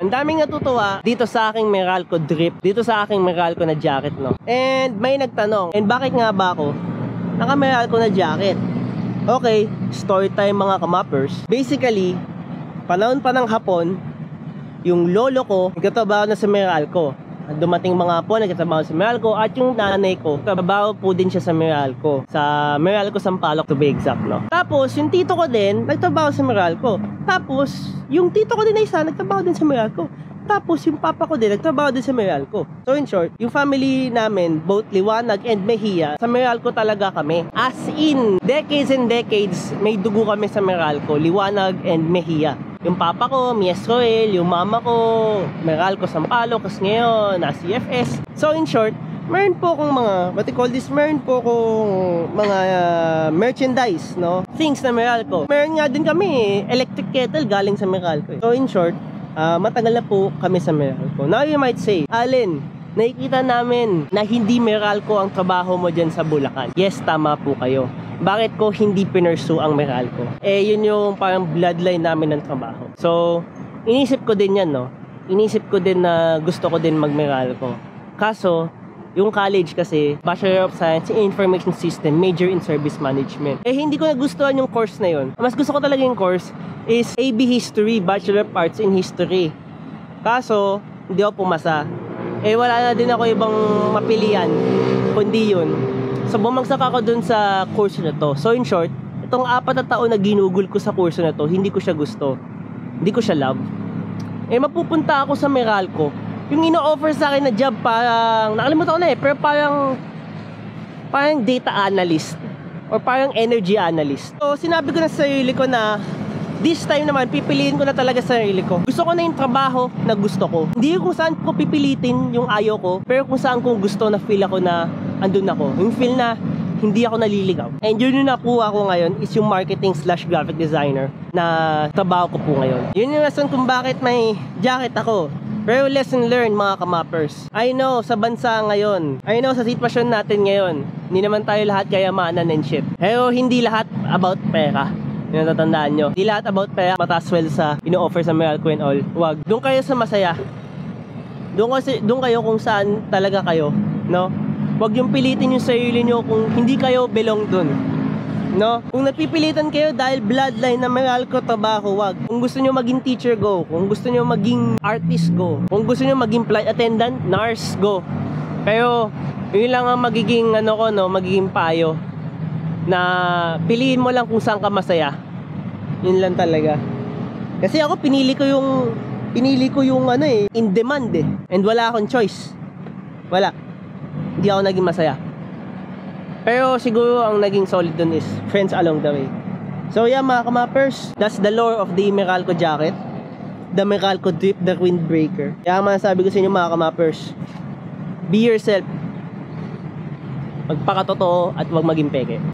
Ang daming natutuwa dito sa aking Meralco drip, dito sa aking Meralco na jacket, no? And may nagtanong, and bakit nga ba ako naka Meralco na jacket? Okay, story time mga kamappers. Basically, panahon pa ng hapon, yung lolo ko nagtatrabaho na sa Meralco. Dumating mga po, nagtatrabaho sa Meralco. At yung nanay ko, trabaho po din siya sa Meralco, sa Meralco Sampaloc to be exact, no? Tapos yung tito ko din nagtrabaho sa Meralco. Tapos yung tito ko din na isa nagtrabaho din sa Meralco. Tapos yung papa ko din nagtrabaho din sa Meralco. So in short, yung family namin, both Liwanag and Mejia, sa Meralco talaga kami. As in, decades and decades, may dugo kami sa Meralco, Liwanag and Mejia. Yung papa ko, Miesroel, yung mama ko, Meralco Sampaloc, kasi ngayon, na CFS. So in short, meron po akong mga, what you call this, meron po akong mga merchandise, no? Things na Meralco. Meron nga din kami, electric kettle galing sa Meralco. So in short, matagal na po kami sa Meralco. Now you might say, Allen, nakikita namin na hindi Meralco ang trabaho mo dyan sa Bulacan. Yes, tama po kayo. Bakit ko hindi pinursu ang Meralco? Yun yung parang bloodline namin ng trabaho. So, inisip ko din yan, no? Inisip ko din na gusto ko din mag-Meralco. Kaso, yung college kasi, Bachelor of Science in Information System, major in Service Management. Hindi ko nagustuhan yung course na yun. Mas gusto ko talaga yung course is AB History, Bachelor of Arts in History. Kaso, hindi ako pumasa. Wala na din ako ibang mapilian, kundi yun. So, bumagsak ako dun sa course na to. So, in short, itong 4 na taon na ginugol ko sa course na to, hindi ko siya gusto. Hindi ko siya love. Mapupunta ako sa Meralco. Yung ino-offer sa akin na job, parang, nakalimutan ko na pero parang data analyst or parang energy analyst. So, sinabi ko na sa sarili ko na this time naman, pipiliin ko na talaga sa sarili ko. Gusto ko na yung trabaho na gusto ko. Hindi kung saan ko pipilitin yung ayaw ko, pero kung saan kong gusto na feel ako na andun ako. Yung feel na hindi ako naliligaw. And yun yung nakuha ko ngayon is yung marketing / graphic designer na trabaho ko po ngayon. Yun yung reason kung bakit may jacket ako. Pero lesson learned mga kamappers. I know sa bansa ngayon, I know sa sitwasyon natin ngayon, hindi naman tayo lahat kayamanan and shit. Pero hindi lahat about pera. Yung natatandaan nyo, hindi lahat about pera, mataas swell sa ino-offer sa Meralco and all. Wag, doon kayo sa masaya. Doon kayo kung saan talaga kayo, no? Wag yung pilitin yung sarili nyo kung hindi kayo belong dun, no? Kung napipilitan kayo dahil bloodline na Meralco trabaho, wag. Kung gusto nyo maging teacher, go. Kung gusto nyo maging artist, go. Kung gusto nyo maging flight attendant, nurse, go. Pero yun lang ang magiging magiging payo na piliin mo lang kung saan ka masaya. Yun lang talaga. Kasi ako pinili ko yung in demand and wala akong choice. Wala. Hindi ako naging masaya. Pero siguro ang naging solid dun is friends along the way. So yeah mga kamappers, that's the lore of the Meralco jacket, the Meralco drip, the windbreaker. Kaya masasabi ko sa inyo mga kamappers, be yourself, magpakatotoo at huwag maging peke.